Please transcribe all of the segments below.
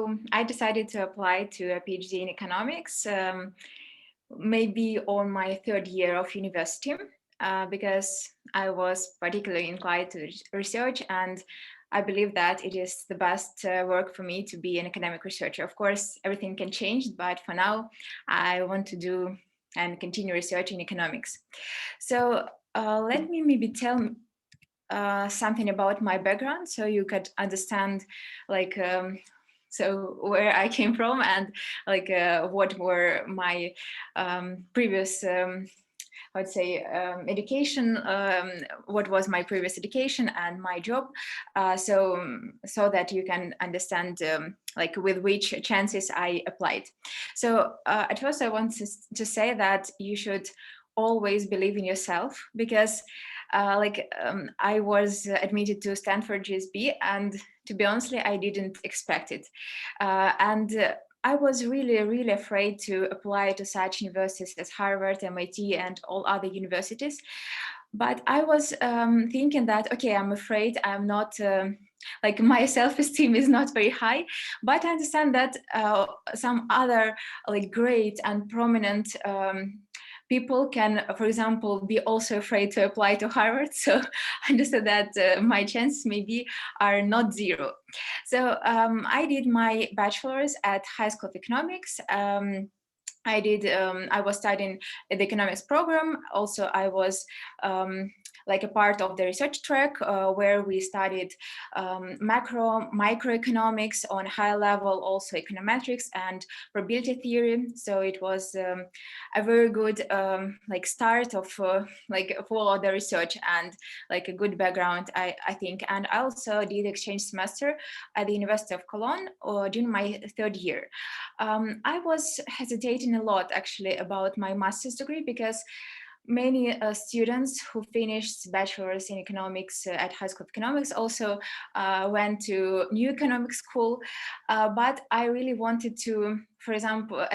So I decided to apply to a PhD in economics, maybe on my third year of university, because I was particularly inclined to research, and I believe that it is the best work for me to be an academic researcher. Of course, everything can change, but for now, I want to do and continue research in economics. So let me maybe tell something about my background so you could understand like so where I came from and like what were my previous I would say education, what was my previous education and my job, so that you can understand like with which chances I applied. So at first I want to say that you should always believe in yourself, because I was admitted to Stanford GSB, and to be honestly, I didn't expect it. And I was really afraid to apply to such universities as Harvard, MIT, and all other universities. But I was thinking that, okay, I'm afraid I'm not, like my self-esteem is not very high, but I understand that some other like great and prominent people can, for example, be also afraid to apply to Harvard. So I understood that my chances maybe are not zero. So I did my bachelor's at High School of Economics. I was studying the economics program. Also, I was like a part of the research track where we studied microeconomics on high level, also econometrics and probability theory. So it was a very good like start of like for the research and like a good background, I think. And I also did exchange semester at the University of Cologne during my third year. I was hesitating a lot actually about my master's degree, because many students who finished bachelor's in economics at High School of Economics also went to new economic school, but I really wanted to, for example,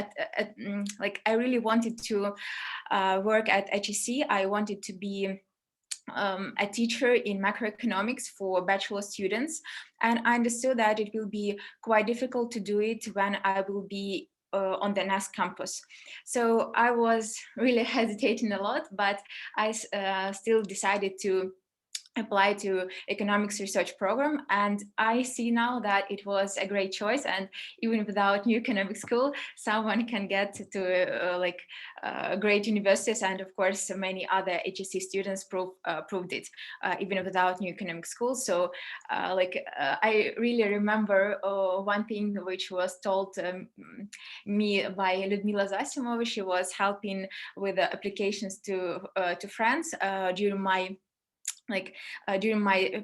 I really wanted to work at HEC. I wanted to be a teacher in macroeconomics for bachelor students, and I understood that it will be quite difficult to do it when I will be on the next campus. So I was really hesitating a lot, but I still decided to apply to economics research program, and I see now that it was a great choice, and even without new economic school someone can get to great universities, and of course many other HSC students proved it even without new economic school. So I really remember one thing which was told me by Ludmila Zasimova. She was helping with the applications to France during my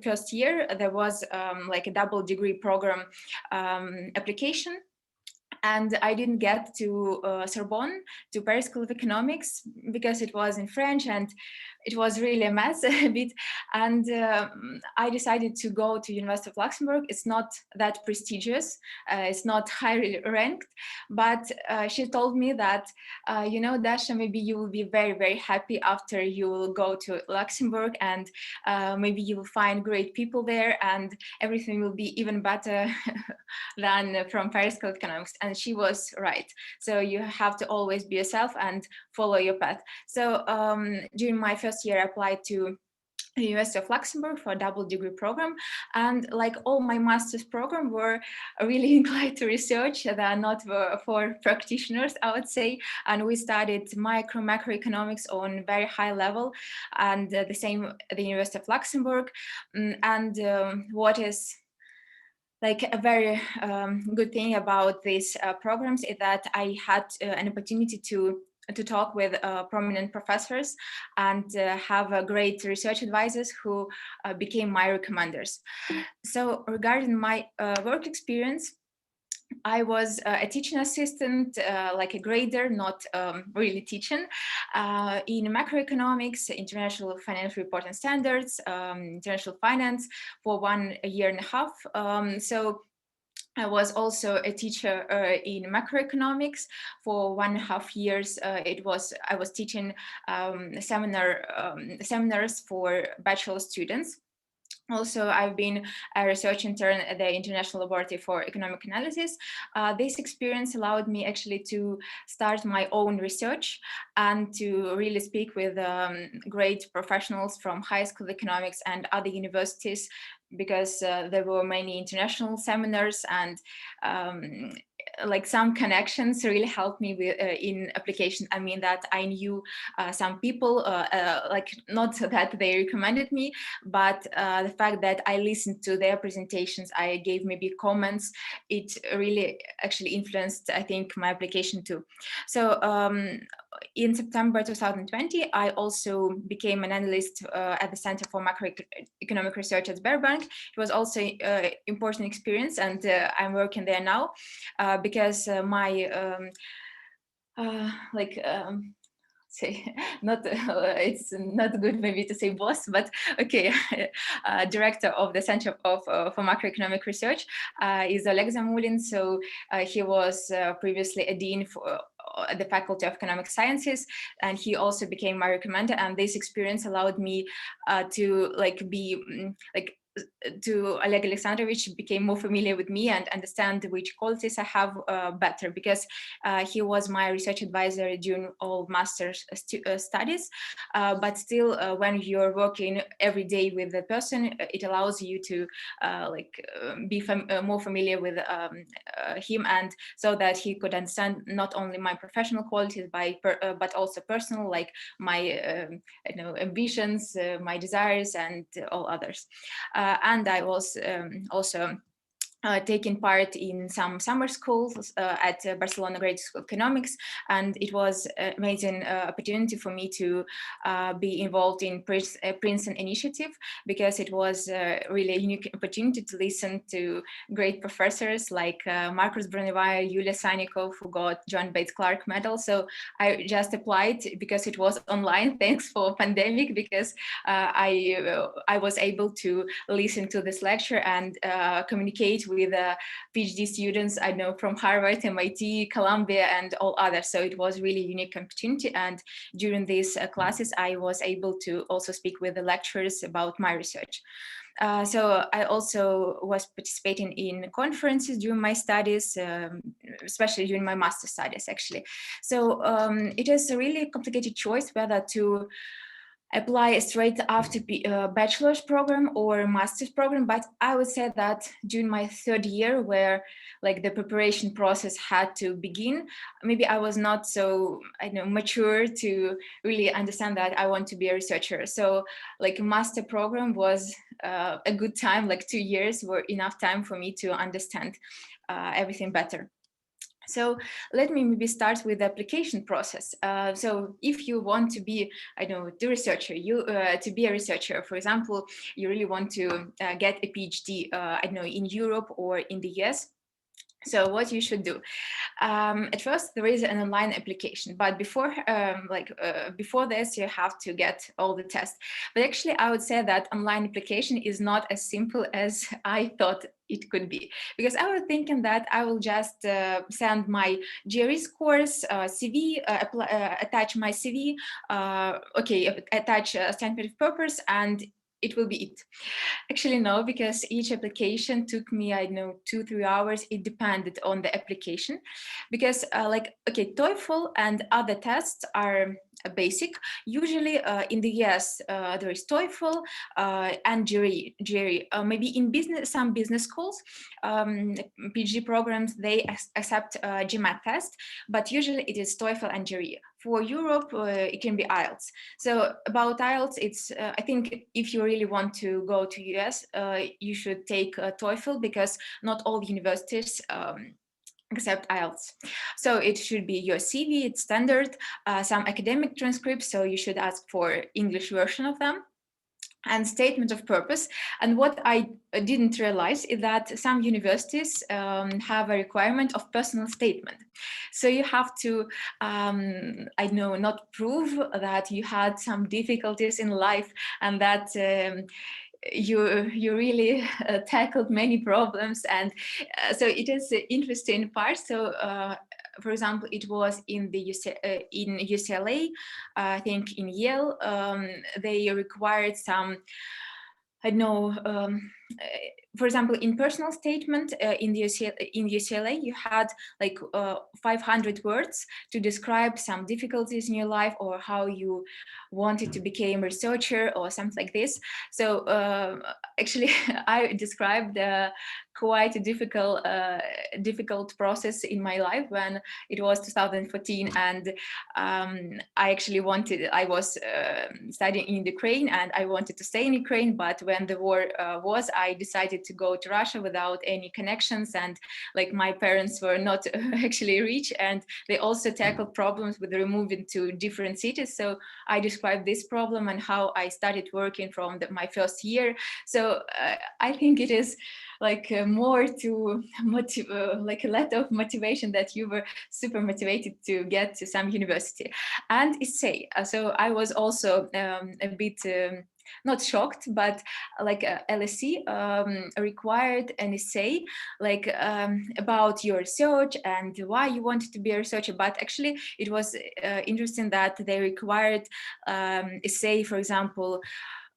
first year. There was like a double degree program application, and I didn't get to Sorbonne, to Paris School of Economics, because it was in French and it was really a mess a bit. And I decided to go to University of Luxembourg. It's not that prestigious, it's not highly ranked, but she told me that, you know, Dasha, maybe you will be very happy after you will go to Luxembourg, and maybe you will find great people there, and everything will be even better than from Paris School of Economics. And she was right. So you have to always be yourself and follow your path. So during my first year, I applied to the University of Luxembourg for a double degree program, and like all my master's program were really inclined to research. They are not for practitioners, I would say, and we studied macroeconomics on very high level, and the same at the University of Luxembourg. And what is like a very good thing about these programs is that I had an opportunity to talk with prominent professors and have great research advisors who became my recommenders. So regarding my work experience, I was a teaching assistant, like a grader, not really teaching, in macroeconomics, international financial reporting standards, international finance for 1 year and a half. So I was also a teacher in macroeconomics for 1.5 years. I was teaching seminars for bachelor students. Also, I've been a research intern at the International Laboratory for Economic Analysis. This experience allowed me actually to start my own research and to really speak with great professionals from high school economics and other universities, because there were many international seminars, and like some connections really helped me with in application. I mean that I knew some people, like not that they recommended me, but the fact that I listened to their presentations, I gave maybe comments, it really actually influenced, I think, my application too. So in September 2020, I also became an analyst at the Center for Macroeconomic Research at Sberbank. It was also an important experience, and I'm working there now because my like say not it's not good maybe to say boss, but okay, director of the Center for Macroeconomic Research is Oleg Zamulin. So he was previously a dean for the Faculty of Economic Sciences, and he also became my recommender, and this experience allowed me to like be like to Oleg Alexandrovich became more familiar with me and understand which qualities I have better, because he was my research advisor during all master's studies. But still, when you're working every day with the person, it allows you to be more familiar with him, and so that he could understand not only my professional qualities but also personal, like my ambitions, my desires, and all others. And I was also taking part in some summer schools at Barcelona Graduate School of Economics, and it was an amazing opportunity for me to be involved in Princeton Initiative, because it was really a unique opportunity to listen to great professors like Marcus Bronewire, Yulia Sanikov, who got John Bates Clark Medal. So I just applied because it was online. Thanks for pandemic, because I was able to listen to this lecture and communicate with PhD students I know from Harvard, MIT, Columbia, and all others. So it was really a unique opportunity. And during these classes, I was able to also speak with the lecturers about my research. So I also was participating in conferences during my studies, especially during my master studies, actually. So it is a really complicated choice whether to apply straight after bachelor's program or master's program, but I would say that during my third year, where like the preparation process had to begin, maybe I was not so mature to really understand that I want to be a researcher. So like master program was a good time, like 2 years were enough time for me to understand everything better. So let me maybe start with the application process. So if you want to be, the researcher, to be a researcher, for example, you really want to get a PhD, in Europe or in the US. So what you should do? At first, there is an online application, but before this, you have to get all the tests. But actually, I would say that online application is not as simple as I thought it could be, because I was thinking that I will just send my GRE scores, CV, attach my CV, attach statement of purpose, and it will be it. Actually, no, because each application took me, 2-3 hours. It depended on the application, because TOEFL and other tests are basic. Usually in the US, there is TOEFL and GRE. Maybe in some business schools, PhD programs, they accept GMAT test, but usually it is TOEFL and GRE. For Europe, it can be IELTS. So about IELTS, it's I think if you really want to go to US, you should take TOEFL, because not all universities accept IELTS. So it should be your CV, it's standard, some academic transcripts, so you should ask for English version of them, and statement of purpose. And what I didn't realize is that some universities have a requirement of personal statement. So you have to, not prove that you had some difficulties in life, and that you really tackled many problems. And so it is an interesting part. So for example, it was in the in UCLA, I think in Yale, they required some I know, for example, in personal statement in the UCLA, you had like 500 words to describe some difficulties in your life or how you wanted to become a researcher or something like this. So actually, I described quite a difficult process in my life when it was 2014, and I was studying in Ukraine and I wanted to stay in Ukraine, but when the war was, I decided to go to Russia without any connections, and like my parents were not actually rich, and they also tackled problems with removing to different cities. So I described this problem and how I started working from my first year. So I think it is like more to like a lot of motivation that you were super motivated to get to some university. And essay, so I was also a bit not shocked, but like LSE required an essay like about your research and why you wanted to be a researcher. But actually it was interesting that they required essay, for example,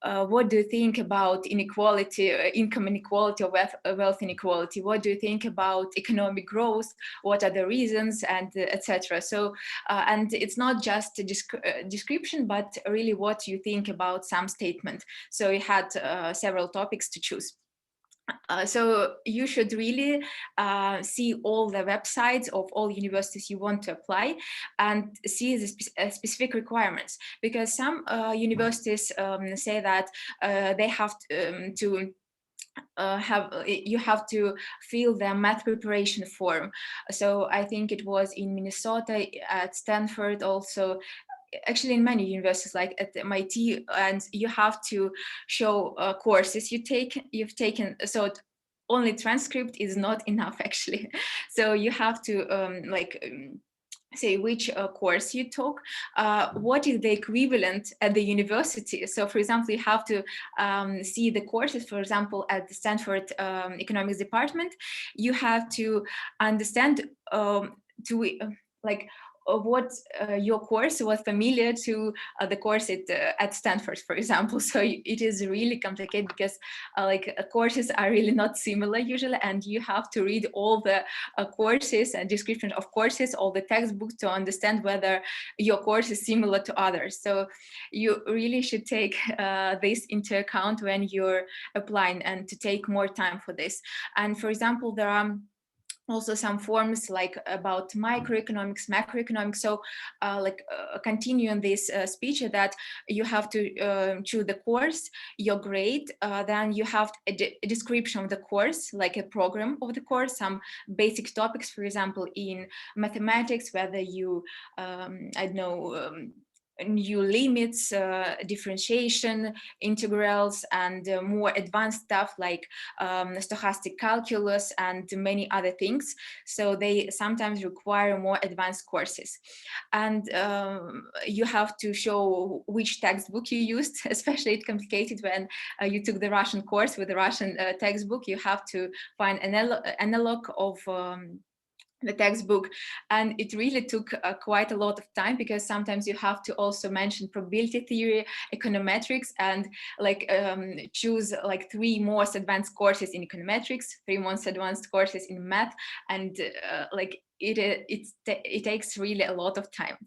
what do you think about inequality, income inequality, or wealth inequality? What do you think about economic growth? What are the reasons, and etc. So, and it's not just a description, but really what you think about some statement. So you had several topics to choose. So you should really see all the websites of all universities you want to apply and see the specific requirements, because some universities say that they have to you have to fill the math preparation form. So I think it was in Minnesota, at Stanford also, actually in many universities like at MIT, and you have to show courses you've taken. So only transcript is not enough actually. So you have to say which course you took, what is the equivalent at the university. So for example, you have to see the courses, for example, at the Stanford economics department. You have to understand to like what your course was familiar to the course at Stanford, for example. So it is really complicated because courses are really not similar usually, and you have to read all the courses and description of courses, all the textbooks, to understand whether your course is similar to others. So you really should take this into account when you're applying, and to take more time for this. And for example, there are also some forms like about microeconomics, macroeconomics. So continuing this speech, that you have to choose the course, your grade, then you have a description of the course, like a program of the course, some basic topics, for example, in mathematics, whether you, I don't know, new limits, differentiation, integrals, and more advanced stuff like stochastic calculus and many other things. So they sometimes require more advanced courses. And you have to show which textbook you used, especially it's complicated when you took the Russian course with the Russian textbook. You have to find an analog of the textbook, and it really took quite a lot of time, because sometimes you have to also mention probability theory, econometrics, and choose like 3 most advanced courses in econometrics, 3 most advanced courses in math, and it takes really a lot of time.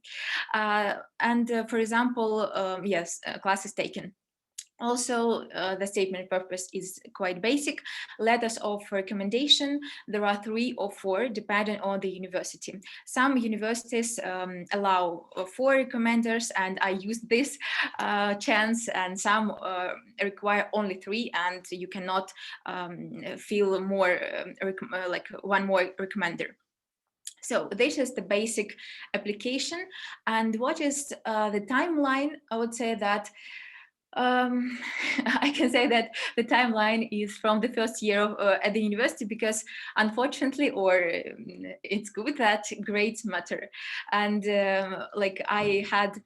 And for example, yes, classes taken. Also, the statement purpose is quite basic. Letters of recommendation, there are 3 or 4, depending on the university. Some universities allow 4 recommenders, and I used this chance, and some require only 3, and you cannot feel more, like one more recommender. So this is the basic application. And what is the timeline? I would say that I can say that the timeline is from the first year at the university, because unfortunately, or it's good that grades matter. And I had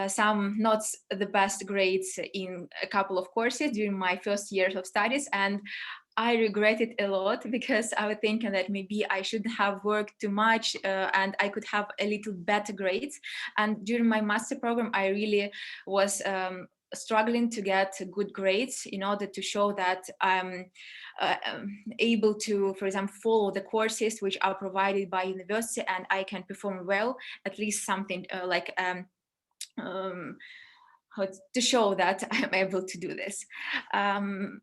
some not the best grades in a couple of courses during my first years of studies, and I regret it a lot, because I was thinking that maybe I shouldn't have worked too much and I could have a little better grades. And during my master program, I really was struggling to get good grades in order to show that I'm able to, for example, follow the courses which are provided by university, and I can perform well, at least something um, to show that I'm able to do this. And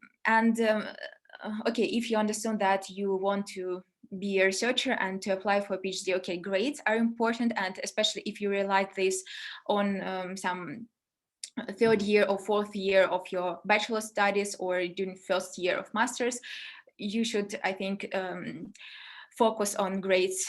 okay, if you understand that you want to be a researcher and to apply for a PhD, okay, grades are important, and especially if you realize this on some third year or fourth year of your bachelor studies or during first year of masters, you should, I think, focus on grades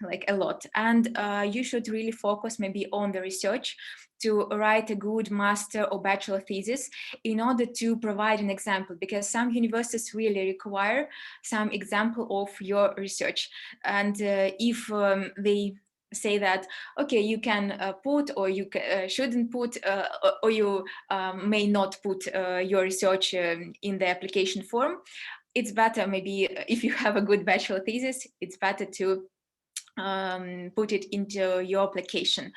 like a lot, and you should really focus maybe on the research to write a good master or bachelor thesis in order to provide an example, because some universities really require some example of your research. And if they say that, okay, you can put, or you shouldn't put, or you may not put your research in the application form, it's better maybe if you have a good bachelor thesis, it's better to put it into your application.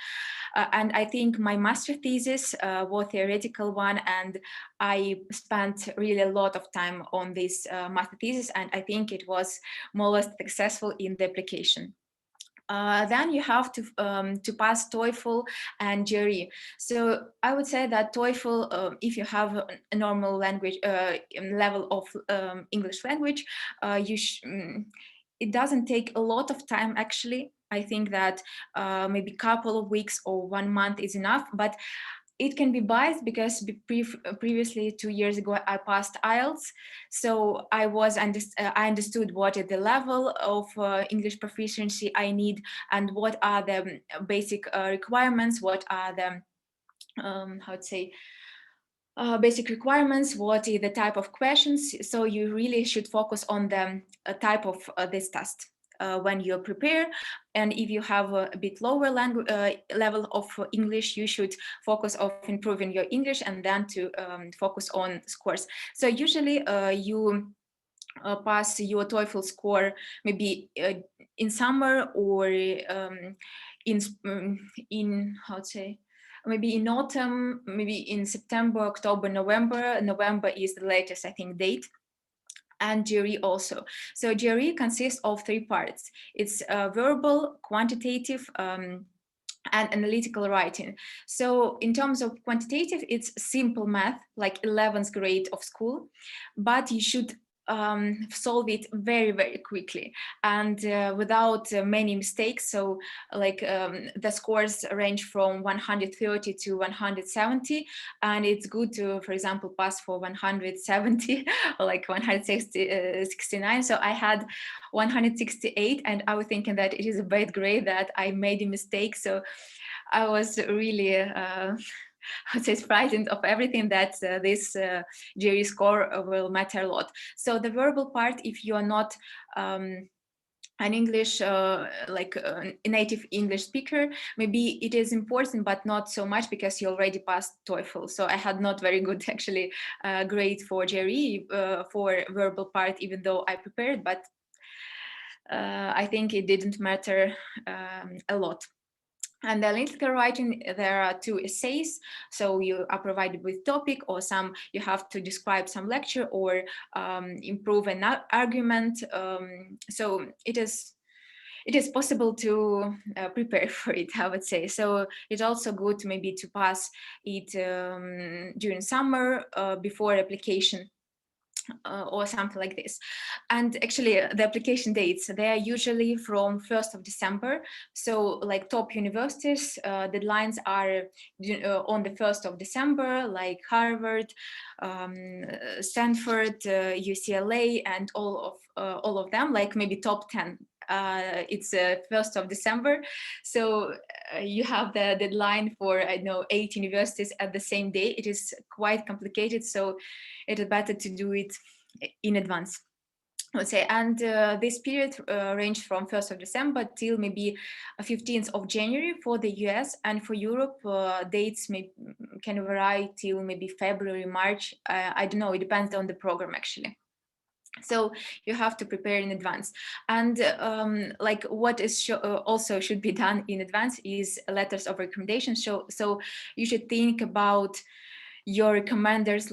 And I think my master thesis was theoretical one, and I spent really a lot of time on this master thesis, and I think it was more or less successful in the application. Then you have to pass TOEFL and GRE. So I would say that TOEFL, if you have a normal language level of English language, it doesn't take a lot of time actually. I think that maybe a couple of weeks or 1 month is enough, but it can be biased because previously 2 years ago I passed IELTS, so I understood what is the level of English proficiency I need, and what are the basic requirements, what are the how to say basic requirements, what is the type of questions. So you really should focus on the type of this test when you prepare. And if you have a bit lower level of English, you should focus on improving your English, and then to focus on scores. So usually you pass your TOEFL score maybe in summer, or in how to say, maybe in autumn, maybe in September, October, November. November is the latest, I think, date. And GRE also. So GRE consists of 3 parts. It's verbal, quantitative, and analytical writing. So in terms of quantitative, it's simple math, like 11th grade of school, but you should solve it very, very quickly, and without many mistakes. So like the scores range from 130 to 170, and it's good to, for example, pass for 170 or like 169. So I had 168, and I was thinking that it is a bad grade, that I made a mistake. So I was really I would say frightened of everything, that this GRE score will matter a lot. So the verbal part, if you are not an English, like a native English speaker, maybe it is important, but not so much, because you already passed TOEFL. So I had not very good actually grade for GRE for verbal part, even though I prepared, but I think it didn't matter a lot. And the analytical writing, there are 2 essays. So you are provided with topic, or you have to describe some lecture, or improve an argument. So it is possible to prepare for it, I would say. So it's also good maybe to pass it during summer before application. Or something like this. And actually the application dates, they are usually from 1st of December. So like top universities, deadlines are on the 1st of December, like Harvard, Stanford, UCLA, and all of them, like maybe top 10. It's 1st of December. So you have the deadline for, I know, 8 universities at the same day. It is quite complicated. So it is better to do it in advance, I would say. And this period ranged from 1st of December till maybe 15th of January for the US, and for Europe, dates can vary till maybe February, March. I don't know, it depends on the program actually. So you have to prepare in advance. And like what is also should be done in advance is letters of recommendation. So you should think about your recommenders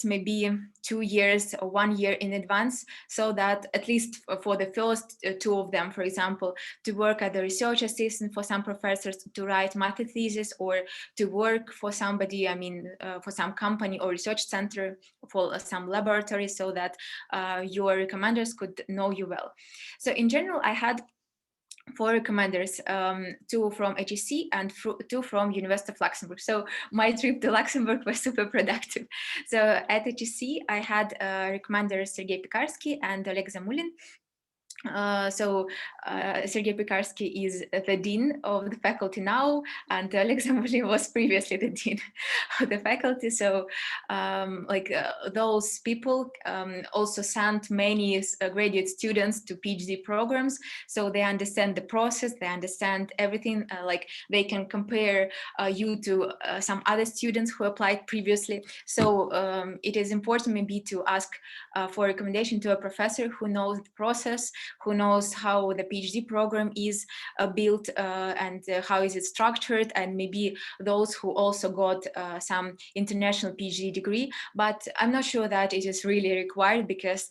maybe 2 years or 1 year in advance, so that at least for the first two of them, for example, to work as a research assistant for some professors, to write master thesis, or to work for somebody, for some company or research center, for some laboratory, so that your recommenders could know you well. So in general, I had 4 recommenders, 2 from HEC and 2 from University of Luxembourg. So my trip to Luxembourg was super productive. So at HEC, I had recommenders Sergei Pekarsky and Oleg Zamulin. Sergei Pekarsky is the dean of the faculty now, and Oleg Zamulin was previously the dean of the faculty. So those people also sent many graduate students to PhD programs, so they understand the process, they understand everything, they can compare you to some other students who applied previously. So it is important maybe to ask for recommendation to a professor who knows the process, who knows how the PhD program is built and how is it structured, and maybe those who also got some international PhD degree. But I'm not sure that it is really required, because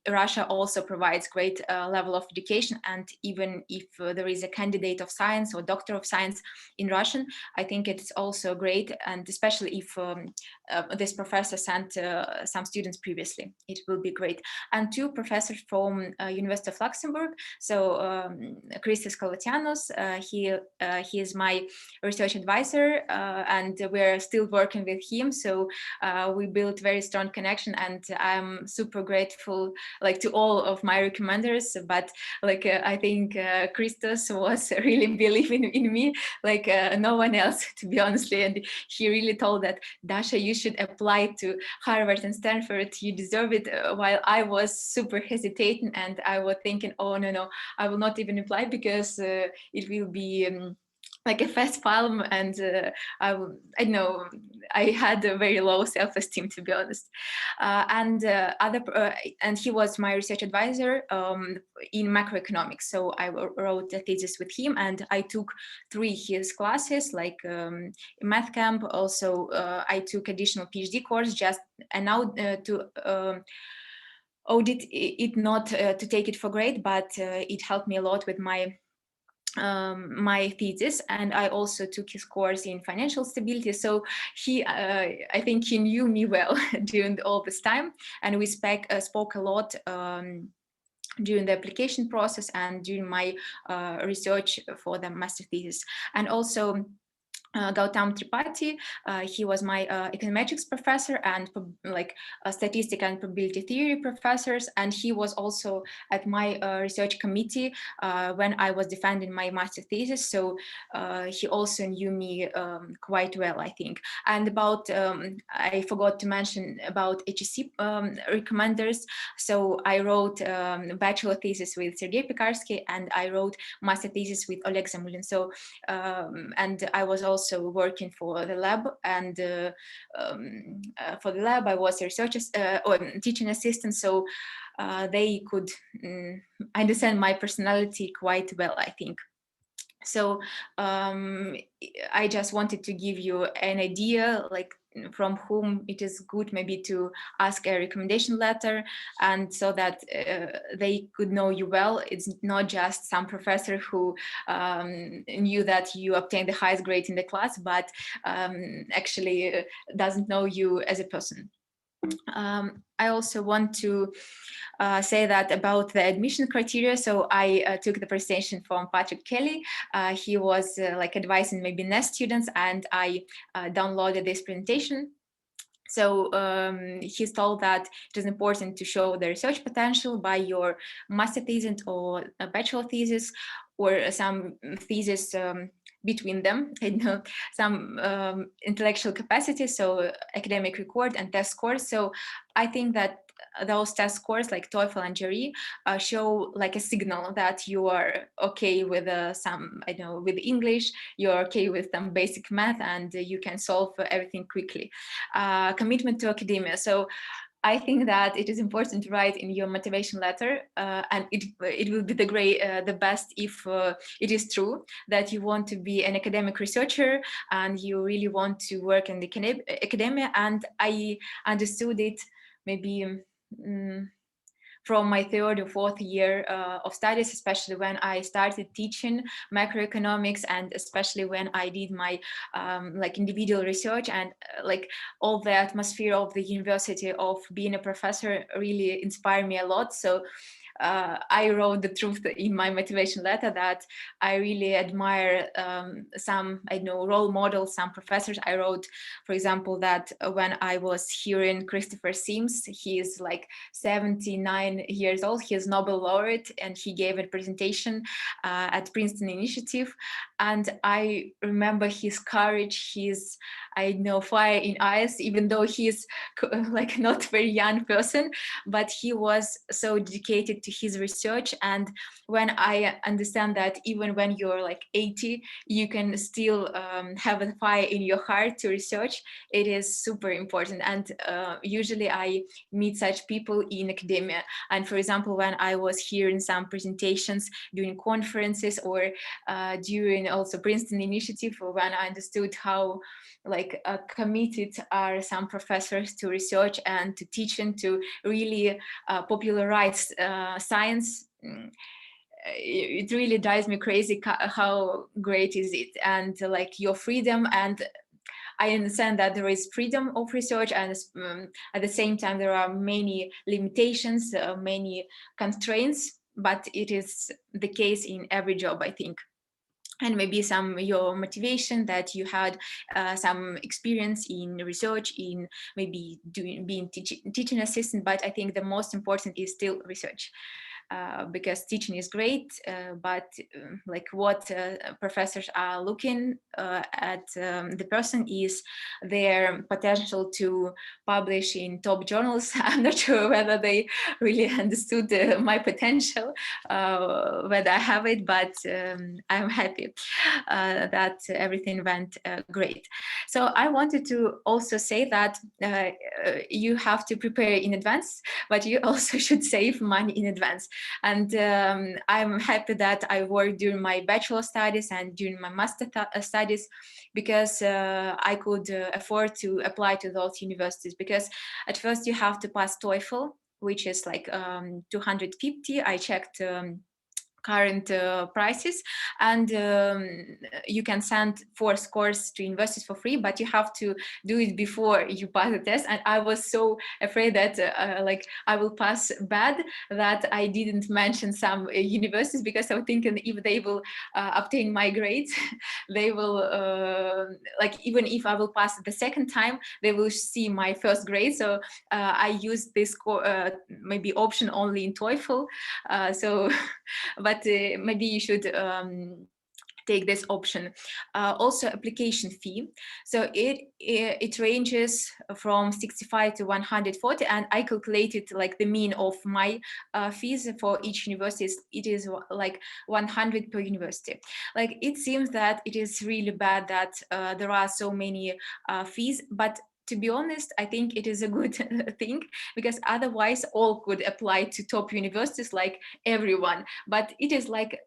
Russia also provides great level of education, and even if there is a candidate of science or doctor of science in Russian, I think it's also great, and especially if this professor sent some students previously, it will be great. And 2 professors from University of Luxembourg. So Christos Kolotianos, he is my research advisor, and we're still working with him. So we built very strong connection, and I'm super grateful to all of my recommenders. But I think Christos was really believing in me, no one else, to be honest. And he really told that, Dasha, you should apply to Harvard and Stanford, you deserve it, while I was super hesitating, and I was thinking, oh no, I will not even apply, because it will be like a fast palm, and I know I had a very low self-esteem, to be honest. And he was my research advisor in macroeconomics. So I wrote a thesis with him, and I took 3 his classes, in math camp. Also, I took additional PhD course just and now to audit it, not to take it for grade, but it helped me a lot with my thesis. And I also took his course in financial stability. So I think he knew me well during all this time, and we spoke a lot during the application process and during my research for the master thesis. And also Gautam Tripathi, he was my econometrics professor and statistic and probability theory professors, and he was also at my research committee when I was defending my master thesis. So he also knew me quite well, I think. And about I forgot to mention about HEC recommenders. So I wrote bachelor thesis with Sergei Pekarsky, and I wrote master thesis with Oleg Zamulin. So and I was also working for the lab, and for the lab I was a research or teaching assistant, so they could understand my personality quite well, I think. So I just wanted to give you an idea from whom it is good maybe to ask a recommendation letter, and so that they could know you well. It's not just some professor who knew that you obtained the highest grade in the class, but actually doesn't know you as a person. I also want to say that about the admission criteria. So I took the presentation from Patrick Kelly. He was advising maybe NEST students, and I downloaded this presentation. So he's told that it is important to show the research potential by your master thesis or a bachelor thesis, or some thesis between them, some intellectual capacity, so academic record and test scores. So I think that those test scores like TOEFL and GRE show a signal that you are okay with with English, you're okay with some basic math, and you can solve everything quickly. Commitment to academia. So I think that it is important to write in your motivation letter, and it will be the best if it is true that you want to be an academic researcher and you really want to work in the academia. And I understood it maybe. From my third or fourth year of studies, especially when I started teaching macroeconomics, and especially when I did my like individual research, and like all the atmosphere of the university of being a professor really inspired me a lot. So I wrote the truth in my motivation letter that I really admire some, I know, role models, some professors. I wrote, for example, that when I was hearing Christopher Sims, he is like 79 years old, he is Nobel laureate, and he gave a presentation at Princeton Initiative. And I remember his courage, his, I know, fire in eyes, even though he's like not very young person, but he was so dedicated to his research. And when I understand that even when you're like 80, you can still have a fire in your heart to research, it is super important. And usually I meet such people in academia. And for example, when I was hearing some presentations during conferences or during also Princeton Initiative, or when I understood how like committed are some professors to research and to teaching, to really popularize science, it really drives me crazy how great is it. And like your freedom, and I understand that there is freedom of research, and at the same time there are many limitations, many constraints, but it is the case in every job, I think. And maybe some your motivation that you had some experience in research, in maybe being teaching assistant, but I think the most important is still research. Because teaching is great, but like what professors are looking at the person is their potential to publish in top journals. I'm not sure whether they really understood my potential, whether I have it, but I'm happy that everything went great. So I wanted to also say that you have to prepare in advance, but you also should save money in advance. And I'm happy that I worked during my bachelor studies and during my master studies, because I could afford to apply to those universities. Because at first you have to pass TOEFL, which is like 250. I checked current prices, and you can send 4 scores to universities for free, but you have to do it before you pass the test. And I was so afraid that like I will pass bad, that I didn't mention some universities, because I was thinking if they will obtain my grades, they will like, even if I will pass the second time, they will see my first grade. So I used this maybe option only in TOEFL. So but maybe you should take this option. Also application fee, so it ranges from 65 to 140, and I calculated like the mean of my fees for each university. It is like 100 per university. Like it seems that it is really bad that there are so many fees, but to be honest, I think it is a good thing, because otherwise all could apply to top universities like everyone. But it is like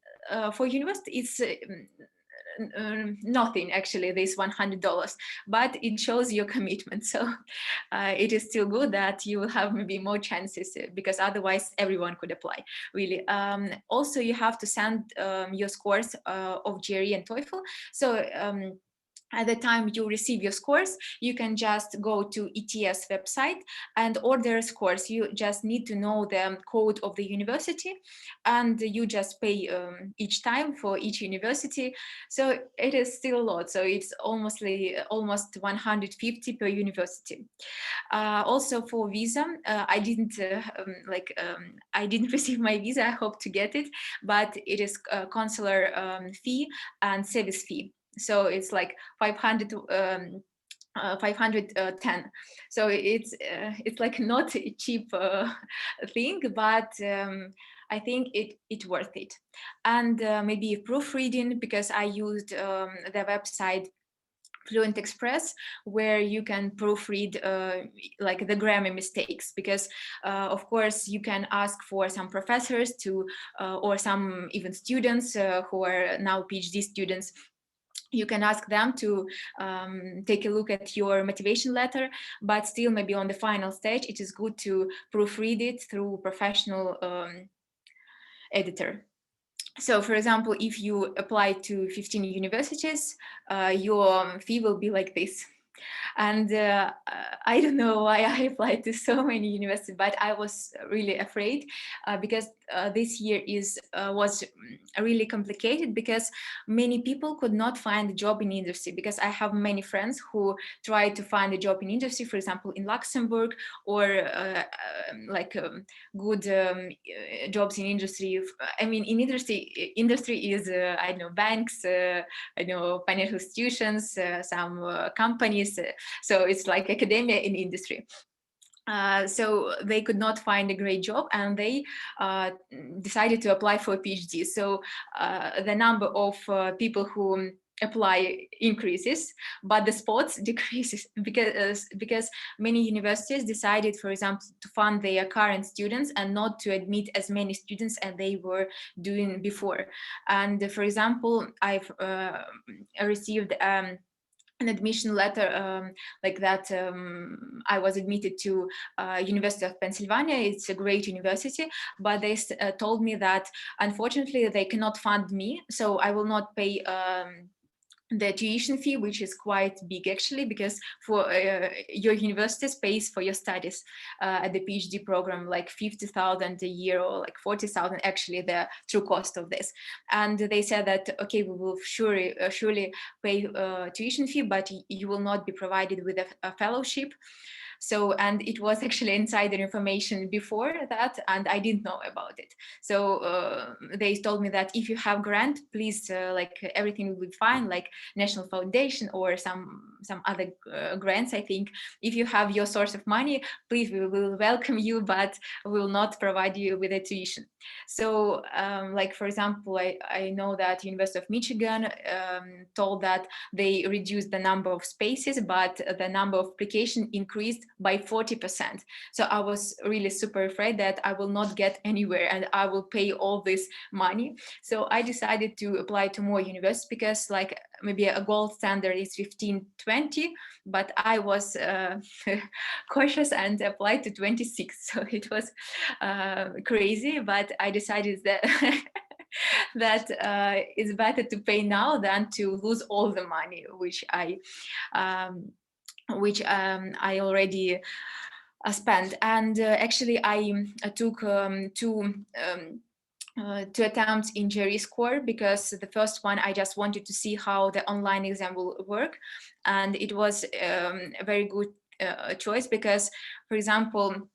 for university, it's nothing actually, this $100, but it shows your commitment. So it is still good that you will have maybe more chances, because otherwise everyone could apply, really. Also, you have to send your scores of GRE and TOEFL. So at the time you receive your scores, you can just go to ETS website and order scores. You just need to know the code of the university, and you just pay each time for each university. So it is still a lot. So it's almost 150 per university. Also for visa, I didn't I didn't receive my visa. I hope to get it, but it is consular fee and service fee. So it's like 500 510. So it's like not a cheap thing, but I think it worth it. And maybe proofreading, because I used the website Fluent Express, where you can proofread like the grammar mistakes, because of course you can ask for some professors to or some even students who are now PhD students. You can ask them to take a look at your motivation letter, but still maybe on the final stage it is good to proofread it through professional editor. So for example, if you apply to 15 universities, your fee will be like this. And I don't know why I applied to so many universities, but I was really afraid because this year was really complicated, because many people could not find a job in industry, because I have many friends who tried to find a job in industry, for example, in Luxembourg, or like good jobs in industry. I mean, in industry is, I don't know, banks, I know, financial institutions, some companies. So it's like academia in industry. So they could not find a great job, and they decided to apply for a PhD. So the number of people who apply increases, but the spots decreases, because many universities decided, for example, to fund their current students and not to admit as many students as they were doing before. And for example, I've received an admission letter like that. I was admitted to University of Pennsylvania. It's a great university, but they told me that unfortunately they cannot fund me, so I will not pay the tuition fee, which is quite big actually, because for your university pays for your studies at the PhD program, like 50,000 a year, or like 40,000 actually, the true cost of this. And they said that, okay, we will surely pay tuition fee, but you will not be provided with a fellowship. So, and it was actually insider information before that, and I didn't know about it. So they told me that if you have grant, please, like everything will be fine, like National Foundation or some other grants. I think if you have your source of money, please, we will welcome you, but we will not provide you with a tuition. So, like for example, I know that University of Michigan told that they reduced the number of spaces, but the number of applications increased by 40%. So I was really super afraid that I will not get anywhere and I will pay all this money. So I decided to apply to more universities, because like maybe a gold standard is 15, 20, but I was cautious and applied to 26. So it was crazy, but I decided that that it's better to pay now than to lose all the money which I already spent. And actually I took two attempts in GRE score, because the first one I just wanted to see how the online exam will work, and it was a very good choice, because for example,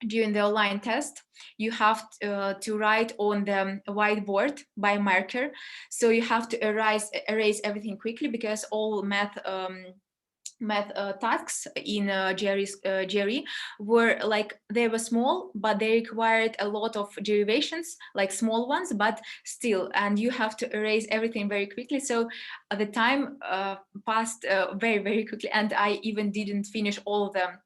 during the online test, you have to write on the whiteboard by marker. So you have to erase everything quickly, because all math tasks in GRE were like, they were small, but they required a lot of derivations, like small ones, but still, and you have to erase everything very quickly. So the time passed very, very quickly, and I even didn't finish all of them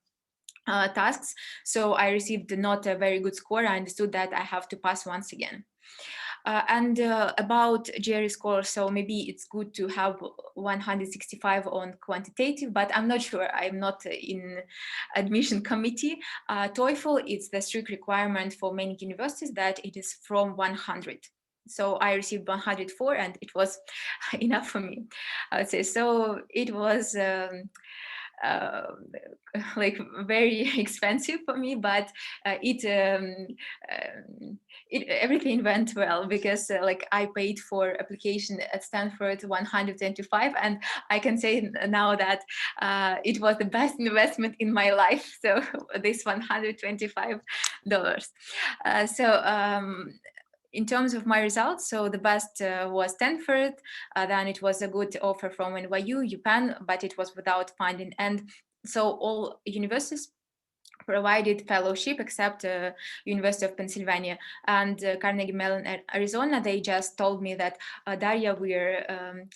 tasks. So I received not a very good score. I understood that I have to pass once again. And about GRE score, so maybe it's good to have 165 on quantitative, but I'm not sure. I'm not in admission committee. TOEFL, it's the strict requirement for many universities that it is from 100. So I received 104, and it was enough for me, I would say. So it was uh, like very expensive for me, but everything went well, because like I paid for application at Stanford 125, and I can say now that it was the best investment in my life. So this $125. In terms of my results, so the best was Stanford, then it was a good offer from NYU, UPenn, but it was without funding. And so all universities provided fellowship except University of Pennsylvania and Carnegie Mellon at Arizona. They just told me that Daria, we're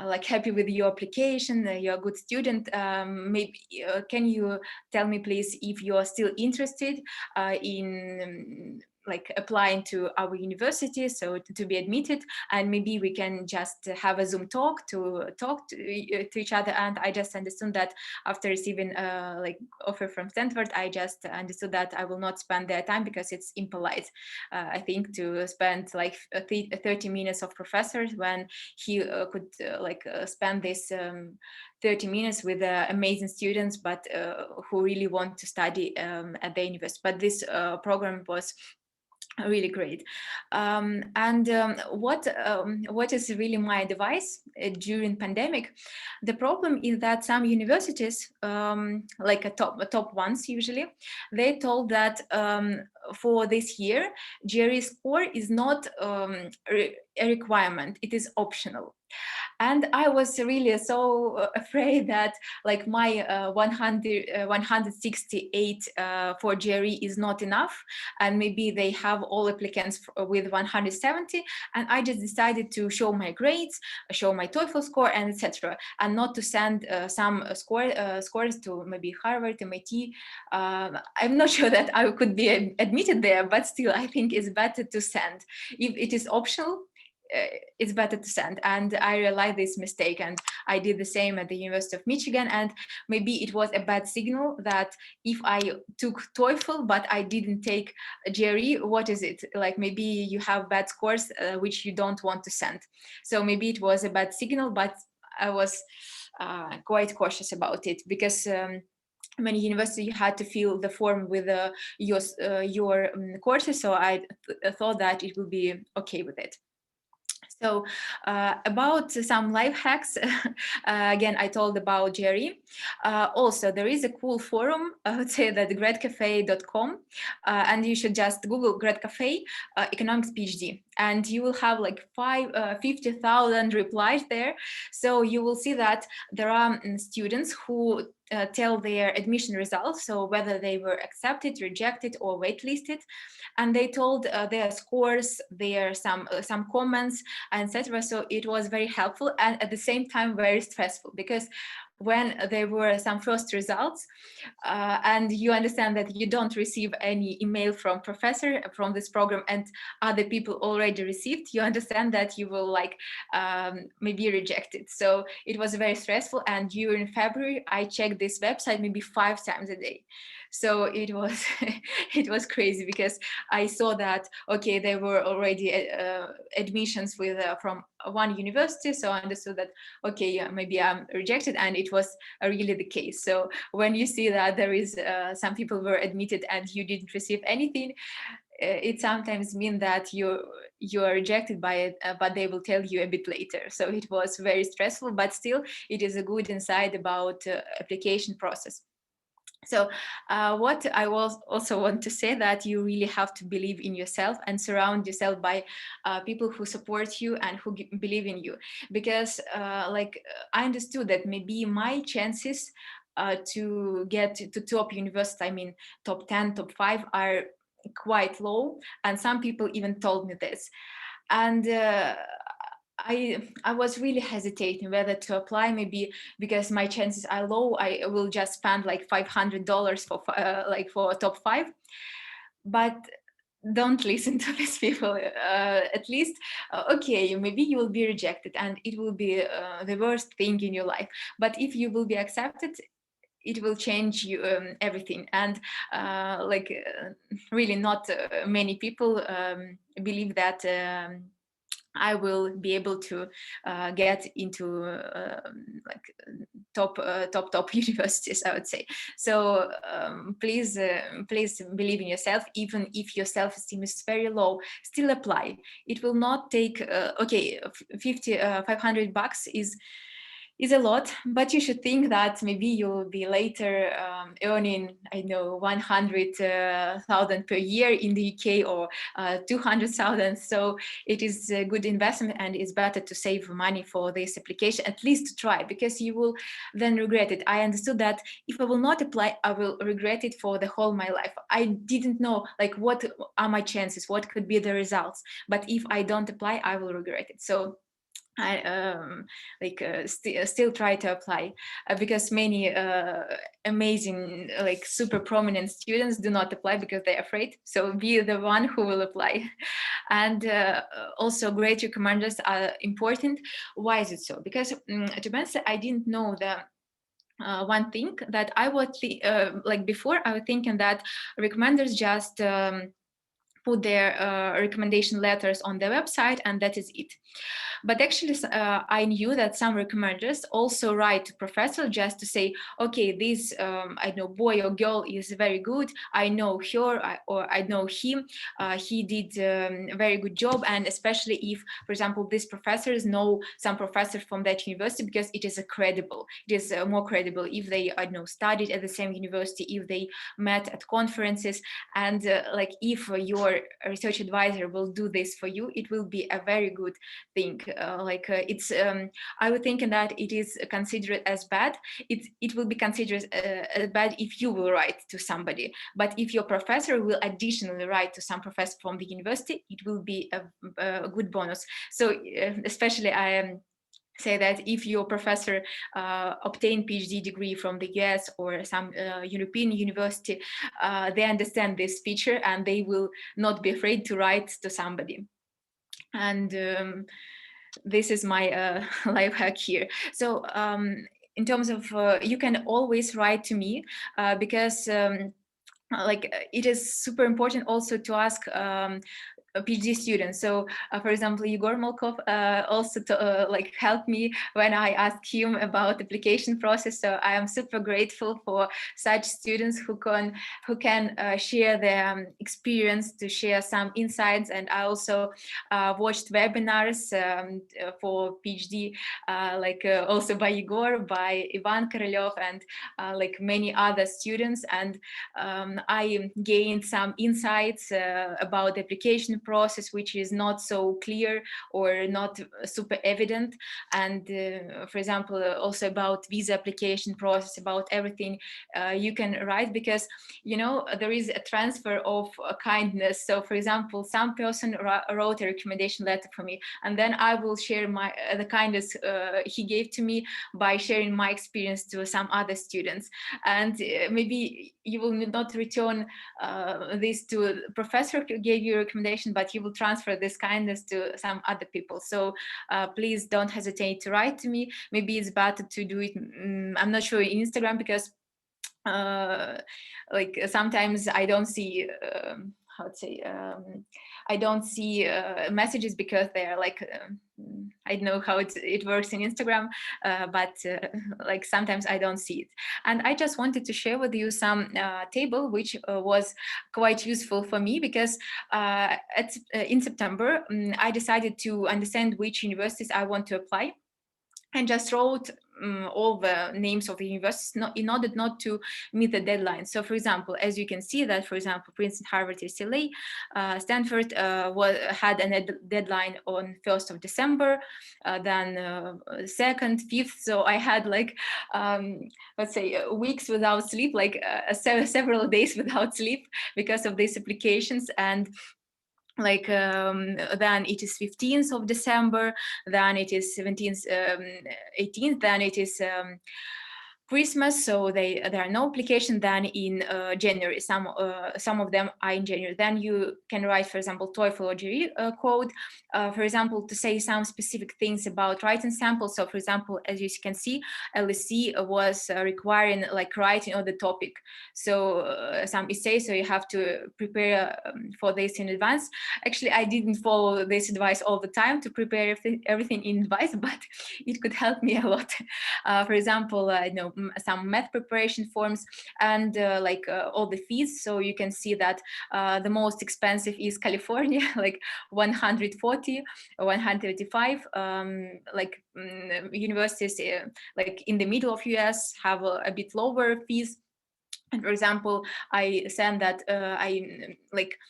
like happy with your application, you're a good student. Maybe can you tell me please if you're still interested in like applying to our university, so to be admitted, and maybe we can just have a Zoom talk to each other. And I just understood that after receiving like offer from Stanford, I just understood that I will not spend their time because it's impolite, I think, to spend like 30 minutes of professors when he could spend this 30 minutes with amazing students, but who really want to study at the university. But this program was really great. What is really my advice during pandemic? The problem is that some universities, like top ones usually, they told that for this year, GRE score is not a requirement, it is optional. And I was really so afraid that like my 168 for GRE is not enough, and maybe they have all applicants with 170, and I just decided to show my grades, show my TOEFL score, and etc., and not to send some scores to maybe Harvard, MIT. I'm not sure that I could be admitted there, but still I think it's better to send. If it is optional, it's better to send. And I realized this mistake, and I did the same at the University of Michigan. And maybe it was a bad signal that if I took TOEFL but I didn't take GRE, what is it like? Maybe you have bad scores which you don't want to send. So maybe it was a bad signal, but I was quite cautious about it, because many universities you had to fill the form with your courses. So I thought that it would be okay with it. So about some life hacks, again, I told about Jerry. Also, there is a cool forum, I would say that gradcafe.com, and you should just Google Grad Cafe economics PhD, and you will have like 50,000 replies there. So you will see that there are students who tell their admission results, so whether they were accepted, rejected, or waitlisted, and they told their scores, their some comments, etc. So it was very helpful, and at the same time very stressful, because when there were some first results and you understand that you don't receive any email from professor from this program and other people already received, you understand that you will like maybe rejected. So it was very stressful, and during February I checked this website maybe 5 times a day. So it was it was crazy, because I saw that okay, there were already admissions with from one university, so I understood that okay, yeah, maybe I'm rejected, and it was really the case. So when you see that there is some people were admitted and you didn't receive anything, it sometimes means that you are rejected by it, but they will tell you a bit later. So it was very stressful, but still it is a good insight about application process. So what I was also want to say, that you really have to believe in yourself and surround yourself by people who support you and who believe in you. Because I understood that maybe my chances to get to top university, I mean top 10, top 5, are quite low. And some people even told me this. And I was really hesitating whether to apply, maybe because my chances are low. I will just spend like $500 for for top 5. But don't listen to these people. At least, okay, maybe you will be rejected and it will be the worst thing in your life. But if you will be accepted, it will change you everything. And really not many people believe that I will be able to get into top universities, I would say. So please believe in yourself. Even if your self-esteem is very low, still apply. It will not take okay, $500 is is a lot, but you should think that maybe you'll be later earning, I know, 100,000 per year in the UK, or 200,000. So it is a good investment, and it's better to save money for this application, at least to try, because you will then regret it. I understood that if I will not apply, I will regret it for the whole my life. I didn't know like what are my chances, what could be the results, but if I don't apply, I will regret it. So I still try to apply, because many amazing, like super prominent students do not apply because they're afraid. So be the one who will apply. And also great recommenders are important. Why is it so? Because to be honest, I didn't know the one thing that I was like before. I was thinking that recommenders just put their recommendation letters on the website and that is it. But actually, I knew that some recommenders also write to professor just to say, okay, this I know boy or girl is very good. I know her, or I know him. He did a very good job. And especially if, for example, these professors know some professor from that university, because it is credible. It is more credible if they, I know, studied at the same university, if they met at conferences, and like if your research advisor will do this for you, it will be a very good thing. It's I would think that it is considered as bad. It will be considered as bad if you will write to somebody, but if your professor will additionally write to some professor from the university, it will be a good bonus. So especially I am say that if your professor obtained PhD degree from the US or some European university, they understand this feature and they will not be afraid to write to somebody. And this is my life hack here. So in terms of, you can always write to me, because it is super important also to ask a PhD student. So, for example, Igor Molkov also helped me when I asked him about application process. So I am super grateful for such students who can share their experience, to share some insights. And I also watched webinars for PhD, also by Igor, by Ivan Korolev, and like many other students. And I gained some insights about the application process, which is not so clear or not super evident. And for example, also about visa application process, about everything you can write, because there is a transfer of kindness. So for example, some person wrote a recommendation letter for me, and then I will share the kindness he gave to me by sharing my experience to some other students. And maybe you will not return this to the professor who gave you a recommendation, but you will transfer this kindness to some other people. So please don't hesitate to write to me. Maybe it's better to do it, I'm not sure, in Instagram, because sometimes I don't see how to say, I don't see messages because they're I don't know how it works in Instagram, but sometimes I don't see it. And I just wanted to share with you some table which was quite useful for me, because in September I decided to understand which universities I want to apply, and just wrote all the names of the universities in order not to meet the deadline. So for example, as you can see that, for example, Princeton, Harvard, UCLA, Stanford had a deadline on 1st of December, then 2nd, 5th. So I had let's say weeks without sleep, several days without sleep because of these applications. And then it is 15th of December, then it is 17th, 18th, then it is Christmas, so there are no application. Then in January, some of them are in January. Then you can write, for example, TOEFL or GRE code, for example, to say some specific things about writing samples. So for example, as you can see, LSE was requiring writing on the topic, so some essays, so you have to prepare for this in advance. Actually, I didn't follow this advice all the time to prepare everything in advance, but it could help me a lot. For example, some math preparation forms, and all the fees. So you can see that the most expensive is California, like 140 or 185. Universities like in the middle of US have a bit lower fees. And for example, I sent that I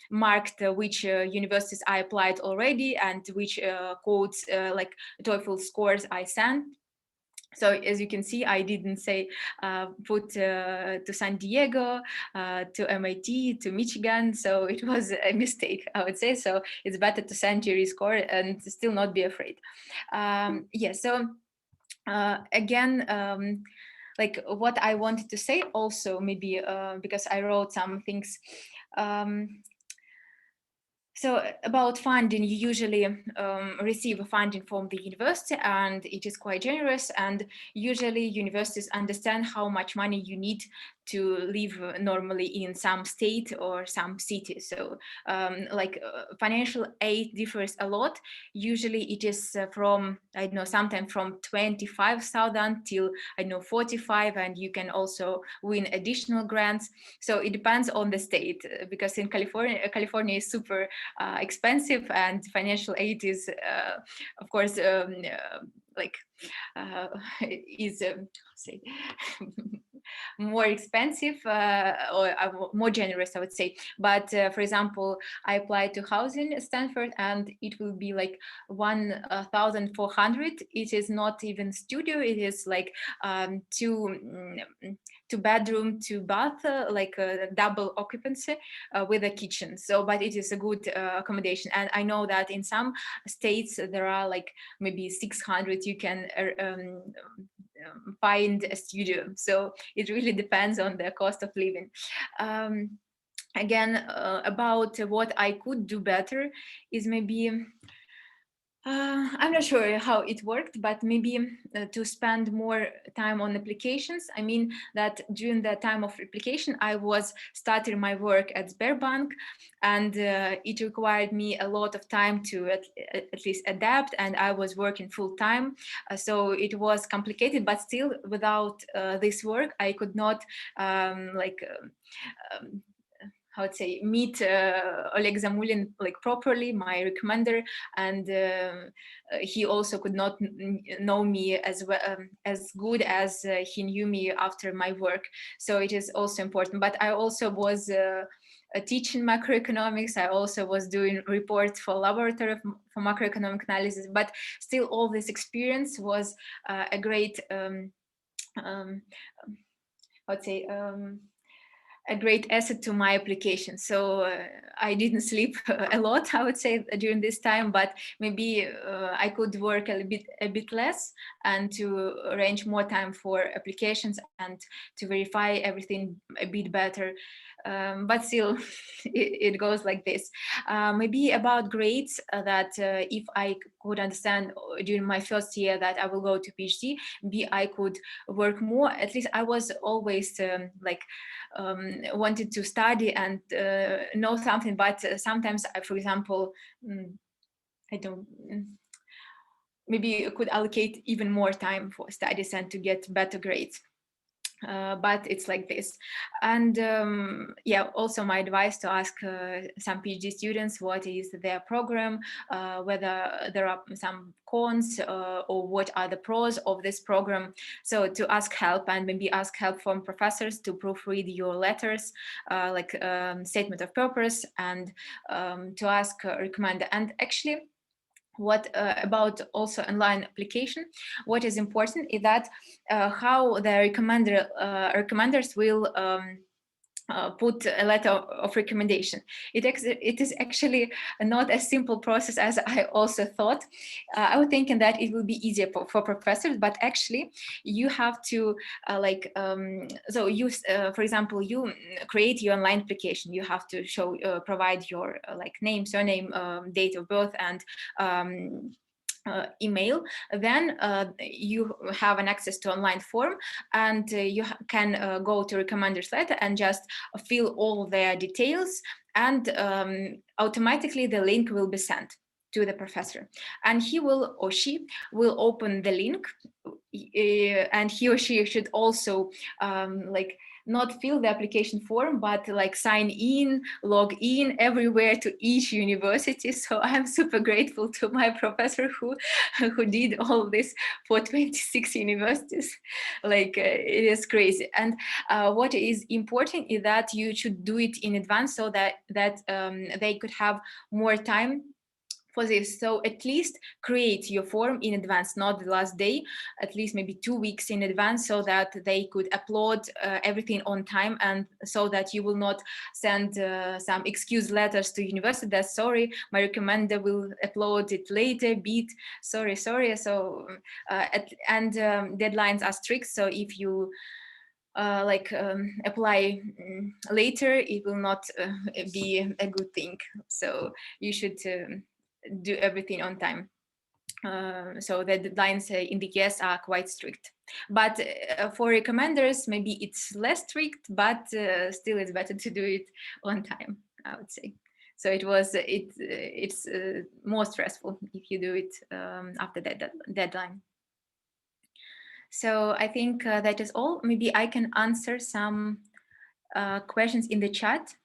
marked which universities I applied already and which codes like TOEFL scores I sent. So as you can see, I didn't say put to San Diego, to MIT, to Michigan. So it was a mistake, I would say. So it's better to send your score and still not be afraid. Yeah. So again. Like what I wanted to say also, maybe because I wrote some things. So about funding, you usually receive funding from the university, and it is quite generous. And usually universities understand how much money you need to live normally in some state or some city. So financial aid differs a lot. Usually it is from, I don't know, sometimes from 25,000 till, I don't know, 45, and you can also win additional grants. So it depends on the state, because in California is super expensive, and financial aid is of course is say more expensive or more generous, I would say. But for example, I applied to housing at Stanford, and it will be like 1,400. It is not even studio. It is like two bedroom, two bath, like a double occupancy with a kitchen. So, but it is a good accommodation. And I know that in some states there are like maybe 600. You can find a studio. So it really depends on the cost of living. Again, about what I could do better is maybe I'm not sure how it worked, but maybe to spend more time on applications. I mean that during the time of application, I was starting my work at Sberbank, and it required me a lot of time to at least adapt, and I was working full time. So it was complicated, but still without this work, I could not how to say, meet Oleg Zamulin like properly, my recommender, and he also could not know me as well, as good as he knew me after my work. So it is also important. But I also was teaching macroeconomics. I also was doing reports for laboratory for macroeconomic analysis. But still, all this experience was a great, how to say. A great asset to my application. So I didn't sleep a lot, I would say, during this time, but maybe I could work a bit less, and to arrange more time for applications and to verify everything a bit better. But still, it goes like this. Maybe about grades, that if I could understand during my first year that I will go to PhD, maybe I could work more. At least I was always wanted to study and know something, but sometimes I, for example, I don't, maybe could allocate even more time for studies and to get better grades. But it's like this. And yeah, also my advice to ask some PhD students what is their program, whether there are some cons or what are the pros of this program. So to ask help, and maybe ask help from professors to proofread your letters, like statement of purpose, and to ask recommender. And actually, what about also online application, what is important is that how the recommenders will put a letter of recommendation. It is actually not a simple process as I also thought. I was thinking that it will be easier for professors, but actually you have to so you, for example, you create your online application. You have to show, provide your like name, surname, date of birth, and email. Then you have an access to online form, and you can go to recommender's letter and just fill all their details, and automatically the link will be sent to the professor, and he will or she will open the link, and he or she should also like not fill the application form, but like sign in, log in everywhere to each university. So I'm super grateful to my professor who did all this for 26 universities. Like it is crazy. And what is important is that you should do it in advance, so that they could have more time for this. So at least create your form in advance, not the last day, at least maybe 2 weeks in advance, so that they could upload everything on time, and so that you will not send some excuse letters to university that sorry, my recommender will upload it later, beat sorry. So deadlines are strict, so if you apply later, it will not be a good thing. So you should do everything on time. So the deadlines in the US are quite strict. But for recommenders, maybe it's less strict, but still it's better to do it on time, I would say. So it's more stressful if you do it after that deadline. So I think that is all. Maybe I can answer some questions in the chat.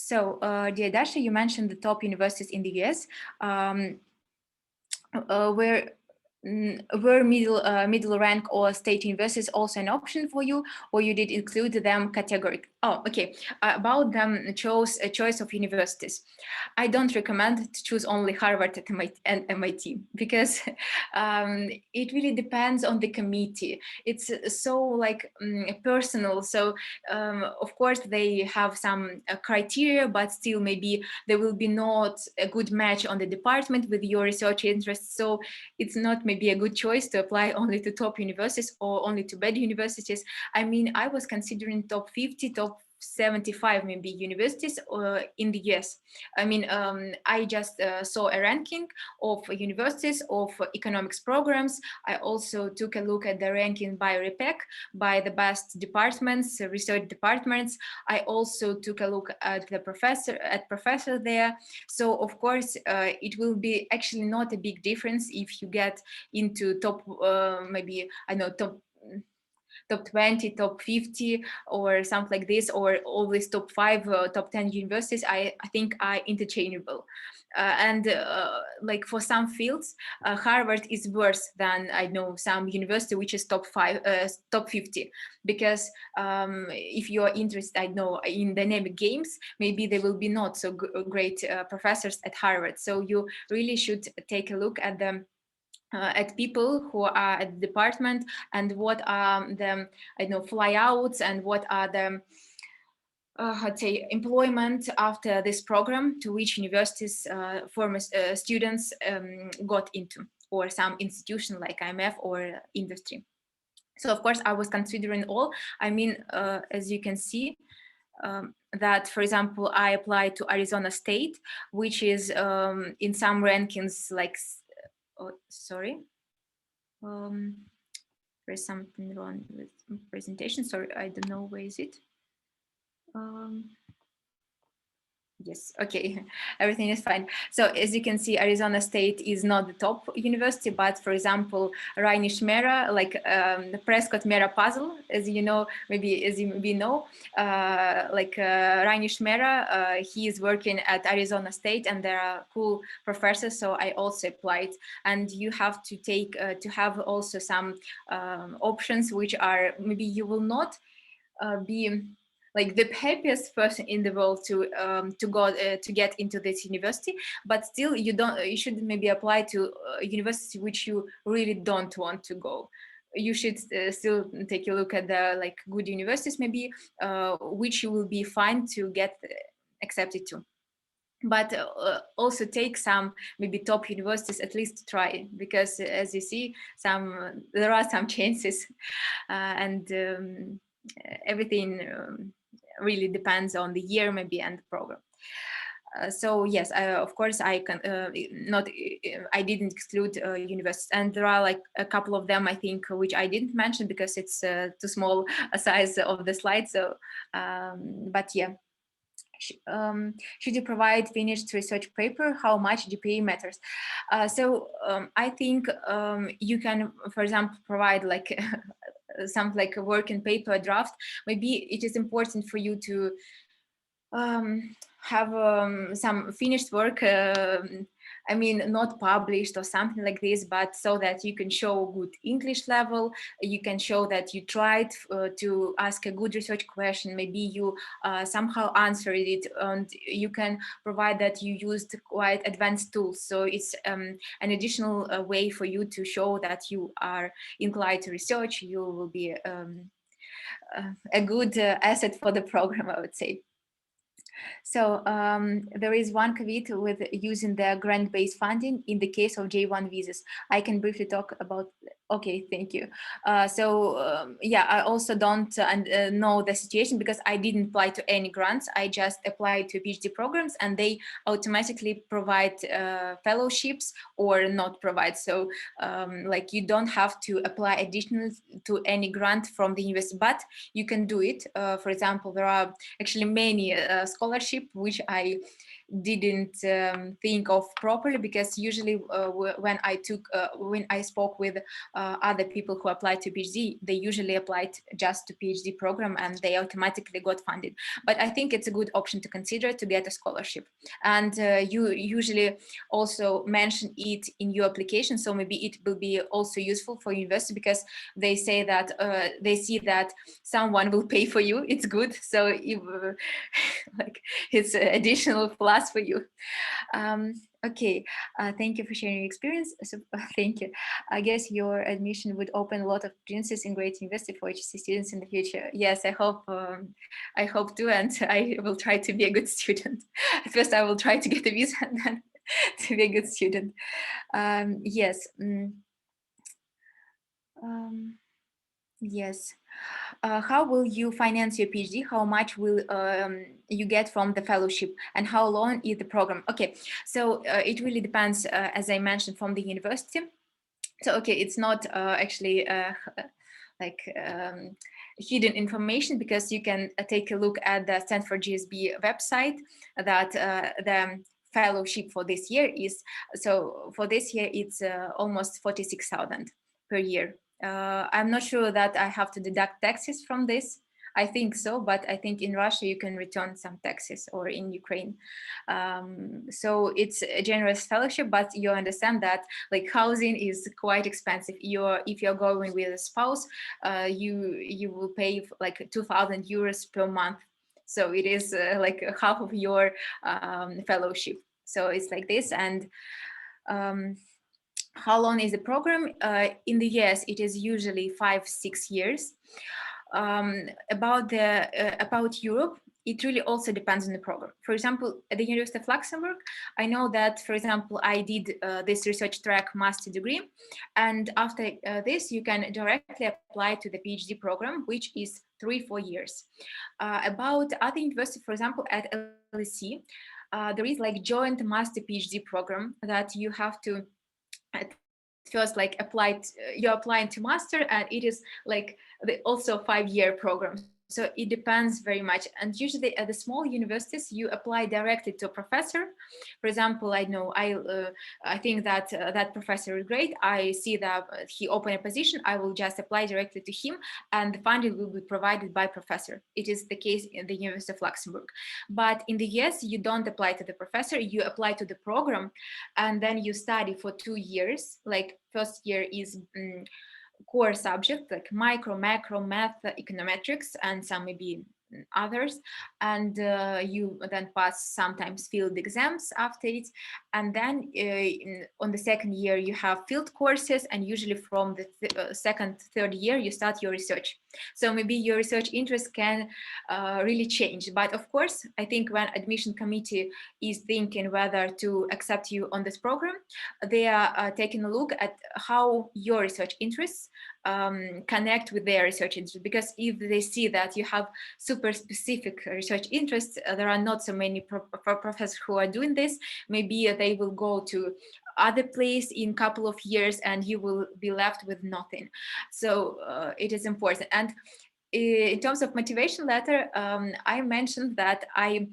Dear Dasha, you mentioned the top universities in the US. Were middle rank or state universities also an option for you, or you did include them categorically? Oh, okay. About them choice of universities, I don't recommend to choose only Harvard and MIT, because it really depends on the committee. It's so like personal. So of course they have some criteria, but still maybe there will be not a good match on the department with your research interests. So it's not maybe a good choice to apply only to top universities or only to bad universities. I mean, I was considering top 50, top 75 maybe universities in the US. I mean, I just saw a ranking of universities of economics programs. I also took a look at the ranking by REPEC, by the best departments, research departments. I also took a look at the professor there. So of course, it will be actually not a big difference if you get into top, maybe, I know, top 20, top 50, or something like this, or always top 5, top 10 universities. I think are interchangeable. Like for some fields, Harvard is worse than, I know, some university which is top 50, because if you are interested, I know, in dynamic games, maybe there will be not so great professors at Harvard. So you really should take a look at them. At people who are at the department, and what are the, I know, flyouts, and what are the I'd say employment after this program, to which universities former students got into, or some institution like IMF or industry. So of course I was considering all. I mean, as you can see, that, for example, I applied to Arizona State, which is in some rankings like, oh, sorry. There's something wrong with presentation. Sorry, I don't know, where is it? Yes, okay, everything is fine. So as you can see, Arizona State is not the top university, but for example, Rainish Mera, like the Prescott Mera puzzle, as you know, maybe as you maybe know, Rainish Mera, he is working at Arizona State, and there are cool professors. So I also applied, and you have to take to have also some options, which are, maybe you will not be like the happiest person in the world to go to get into this university, but still you should maybe apply to a university which you really don't want to go. You should still take a look at the like good universities, maybe which you will be fine to get accepted to. But also take some maybe top universities, at least to try, because as you see, there are some chances, and everything really depends on the year maybe and the program. So yes, of course I can not. I didn't exclude universities, and there are like a couple of them, I think, which I didn't mention because it's too small a size of the slide. So, but yeah. should you provide finished research paper? How much GPA matters? I think you can, for example, provide like some like a working paper draft. Maybe it is important for you to have some finished work, I mean, not published or something like this, but so that you can show good English level, you can show that you tried to ask a good research question, maybe you somehow answered it, and you can provide that you used quite advanced tools. So it's an additional way for you to show that you are inclined to research. You will be a good asset for the program, I would say. So there is one caveat with using the grant-based funding in the case of J1 visas. I can briefly talk about. Okay, thank you. Yeah, I also don't know the situation because I didn't apply to any grants. I just applied to PhD programs and they automatically provide fellowships or not provide. So like you don't have to apply additional to any grant from the university, but you can do it. For example, there are actually many scholarship which I didn't think of properly, because usually when I spoke with other people who applied to PhD, they usually applied just to PhD program and they automatically got funded. But I think it's a good option to consider to get a scholarship. And you usually also mention it in your application, so maybe it will be also useful for university, because they say that they see that someone will pay for you. It's good. So if, like it's additional plus for you. Okay, thank you for sharing your experience. So, thank you. I guess your admission would open a lot of opportunities in great university for HSC students in the future. Yes, I hope to, and I will try to be a good student. At first, I will try to get a visa and then to be a good student. Yes. Yes. How will you finance your PhD? How much will you get from the fellowship, and how long is the program? Okay, so it really depends, as I mentioned, from the university. So okay, it's not actually like hidden information, because you can take a look at the Stanford GSB website that the fellowship for this year is. So for this year, it's almost 46,000 per year. I'm not sure that I have to deduct taxes from this. I think so, but I think in Russia you can return some taxes, or in Ukraine. So it's a generous fellowship, but you understand that like housing is quite expensive. If you're going with a spouse, you will pay like 2,000 euros per month. So it is like half of your fellowship. So it's like this. And how long is the program? In the US, it is usually 5-6 years. About Europe, it really also depends on the program. For example, at the University of Luxembourg, I know that, for example, I did this research track master degree, and after this, you can directly apply to the PhD program, which is 3-4 years. About other universities, for example, at LSE, there is like joint master PhD program that you have to at first like you're applying to master, and it is like also 5-year program. So it depends very much. And usually at the small universities, you apply directly to a professor. For example, I know I think that that professor is great. I see that he opened a position. I will just apply directly to him, and the funding will be provided by professor. It is the case in the University of Luxembourg. But in the US, you don't apply to the professor. You apply to the program, and then you study for 2 years. Like first year is core subject like micro, macro, math, econometrics, and some maybe others, and you then pass sometimes field exams after it, and then on the second year you have field courses, and usually from the second, third year you start your research. So maybe your research interest can really change. But of course, I think when admission committee is thinking whether to accept you on this program, they are taking a look at how your research interests connect with their research interest. Because if they see that you have super specific research interests, there are not so many professors who are doing this. Maybe they will go to other place in couple of years and you will be left with nothing. So it is important. And in terms of motivation letter, I mentioned that I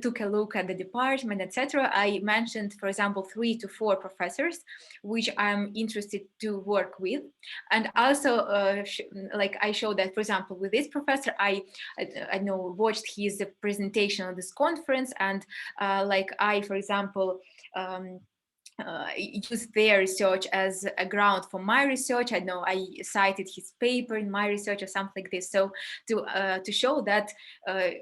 took a look at the department, etc. I mentioned, for example, 3 to 4 professors which I'm interested to work with, and also I showed that, for example, with this professor, I know watched his presentation on this conference, and I, for example, use their research as a ground for my research. I know I cited his paper in my research or something like this. So to show that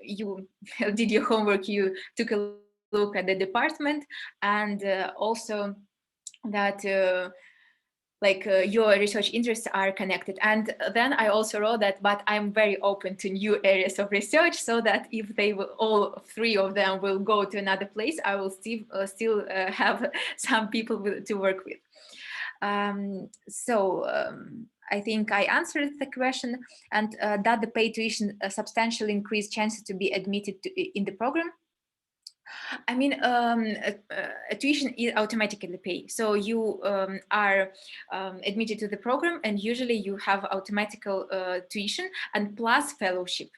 you did your homework, you took a look at the department, and also that your research interests are connected. And then I also wrote that, but I'm very open to new areas of research, so that if they will, all 3 of them will go to another place, I will still have some people to work with. I think I answered the question. And that the paid tuition substantially increased chances to be admitted in the program. I mean, a tuition is automatically paid. So you are admitted to the program, and usually you have automatical tuition and plus fellowship.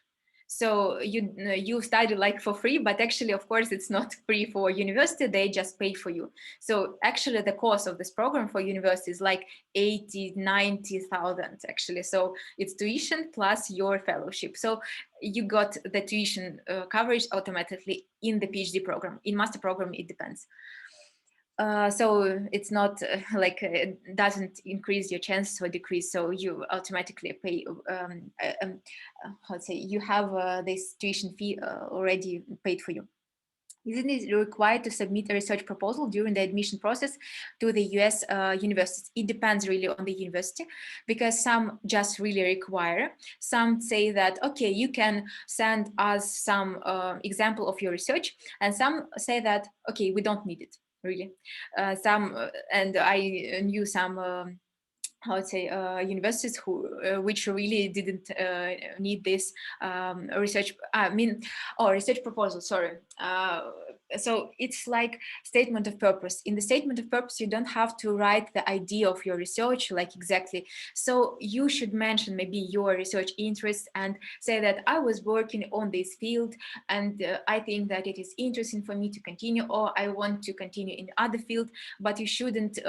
So you study for free, but actually, of course, it's not free for university. They just pay for you. So actually, the cost of this program for university is 80,000-90,000 actually. So it's tuition plus your fellowship. So you got the tuition coverage automatically in the PhD program. In master program, it depends. So it's not it doesn't increase your chances or decrease. So you automatically pay. How to say, you have this tuition fee already paid for you. Isn't it required to submit a research proposal during the admission process to the US universities? It depends really on the university, because some just really require. Some say that, okay, you can send us some example of your research, and some say that, okay, we don't need it really. And I knew some how to say, universities which really didn't need this research. Research proposal. Sorry. So it's like statement of purpose. In the statement of purpose, you don't have to write the idea of your research exactly. So you should mention maybe your research interests and say that I was working on this field, and I think that it is interesting for me to continue, or I want to continue in other field. But you shouldn't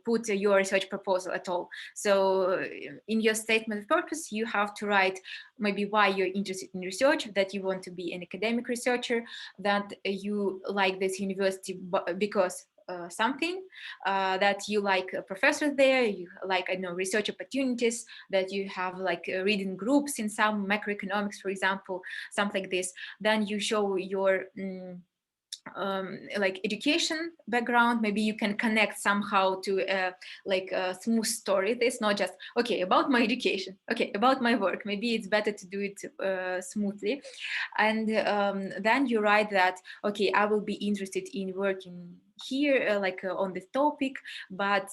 put your research proposal at all. So in your statement of purpose, you have to write maybe why you're interested in research, that you want to be an academic researcher, that you like this university because something, that you like a professor there, you like, I know, research opportunities, that you have reading groups in some macroeconomics, for example, something like this. Then you show your education background. Maybe you can connect somehow to a smooth story. It's not just, okay, about my education, okay, about my work. Maybe it's better to do it smoothly. And then you write that, okay, I will be interested in working here on this topic, but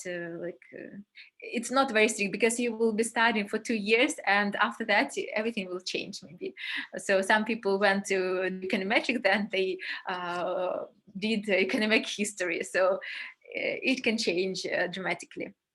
it's not very strict, because you will be studying for 2 years, and after that everything will change maybe. So some people went to econometric, then they did economic history, so it can change dramatically.